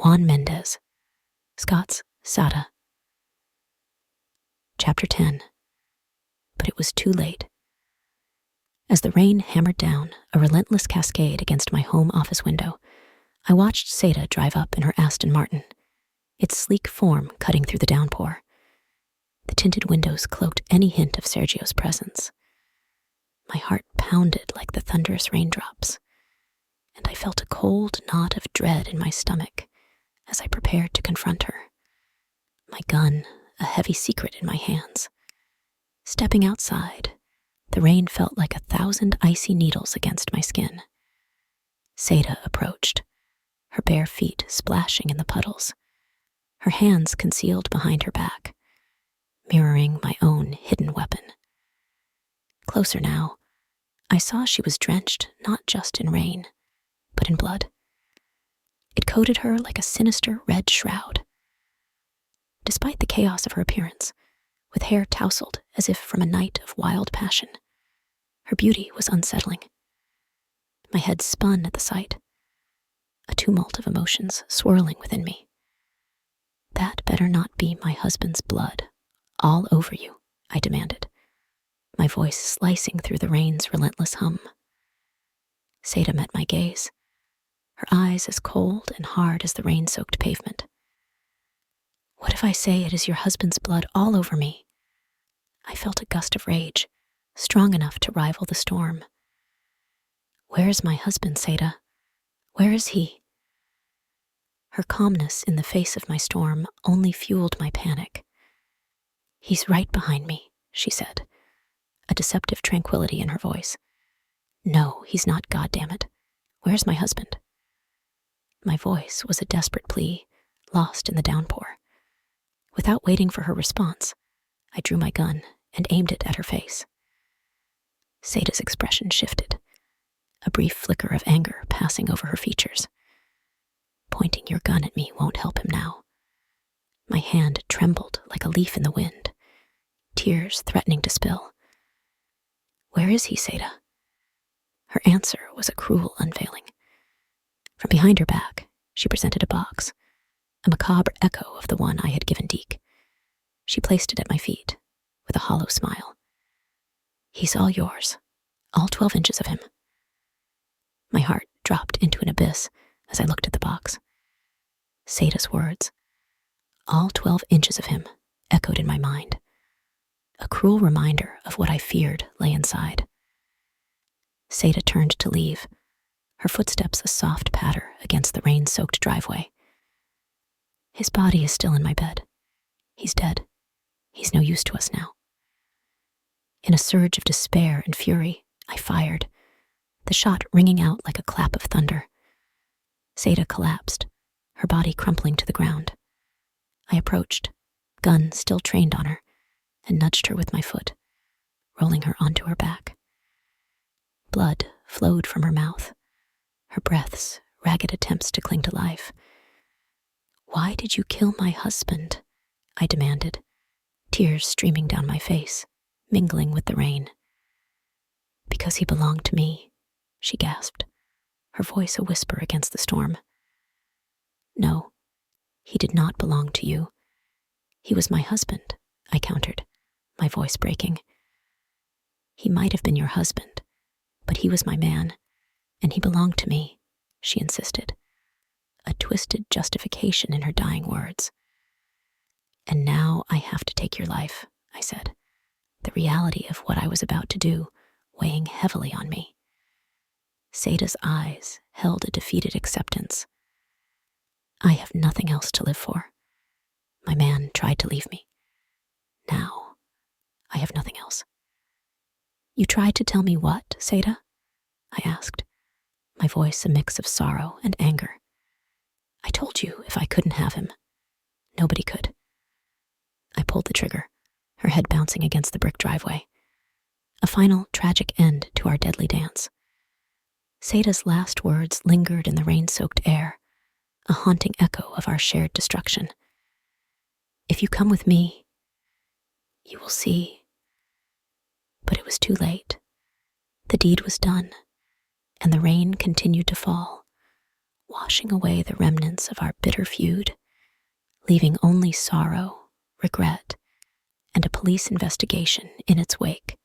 Juan Mendez, Scott's Sada. Chapter 10. But it was too late. As the rain hammered down, a relentless cascade against my home office window, I watched Sada drive up in her Aston Martin, its sleek form cutting through the downpour. The tinted windows cloaked any hint of Sergio's presence. My heart pounded like the thunderous raindrops, and I felt a cold knot of dread in my stomach as I prepared to confront her. My gun, a heavy secret in my hands. Stepping outside, the rain felt like 1,000 icy needles against my skin. Sada approached, her bare feet splashing in the puddles, her hands concealed behind her back, mirroring my own hidden weapon. Closer now, I saw she was drenched not just in rain, but in blood. It coated her like a sinister red shroud. Despite the chaos of her appearance, with hair tousled as if from a night of wild passion, her beauty was unsettling. My head spun at the sight, a tumult of emotions swirling within me. That better not be my husband's blood, all over you, I demanded, my voice slicing through the rain's relentless hum. Sada met my gaze, her eyes as cold and hard as the rain-soaked pavement. What if I say it is your husband's blood all over me? I felt a gust of rage, strong enough to rival the storm. Where is my husband, Sada? Where is he? Her calmness in the face of my storm only fueled my panic. He's right behind me, she said, a deceptive tranquility in her voice. No, he's not, goddammit. Where's my husband? My voice was a desperate plea, lost in the downpour. Without waiting for her response, I drew my gun and aimed it at her face. Sada's expression shifted, a brief flicker of anger passing over her features. Pointing your gun at me won't help him now. My hand trembled like a leaf in the wind, tears threatening to spill. Where is he, Sada? Her answer was a cruel unveiling. From behind her back, she presented a box, a macabre echo of the one I had given Deke. She placed it at my feet, with a hollow smile. He's all yours, all 12 inches of him. My heart dropped into an abyss as I looked at the box. Sada's words, all 12 inches of him, echoed in my mind. A cruel reminder of what I feared lay inside. Sada turned to leave, her footsteps a soft patter against the rain-soaked driveway. His body is still in my bed. He's dead. He's no use to us now. In a surge of despair and fury, I fired, the shot ringing out like a clap of thunder. Sada collapsed, her body crumpling to the ground. I approached, gun still trained on her, and nudged her with my foot, rolling her onto her back. Blood flowed from her mouth, her breaths ragged attempts to cling to life. Why did you kill my husband? I demanded, tears streaming down my face, mingling with the rain. Because he belonged to me, she gasped, her voice a whisper against the storm. No, he did not belong to you. He was my husband, I countered, my voice breaking. He might have been your husband, but he was my man, and he belonged to me, she insisted, a twisted justification in her dying words. And now I have to take your life, I said, the reality of what I was about to do weighing heavily on me. Sada's eyes held a defeated acceptance. I have nothing else to live for. My man tried to leave me. Now, I have nothing else. You tried to tell me what, Sada? I asked, my voice a mix of sorrow and anger. I told you if I couldn't have him, nobody could. I pulled the trigger, her head bouncing against the brick driveway. A final tragic end to our deadly dance. Sada's last words lingered in the rain-soaked air, a haunting echo of our shared destruction. If you come with me, you will see. But it was too late. The deed was done, and the rain continued to fall, washing away the remnants of our bitter feud, leaving only sorrow, regret, and a police investigation in its wake.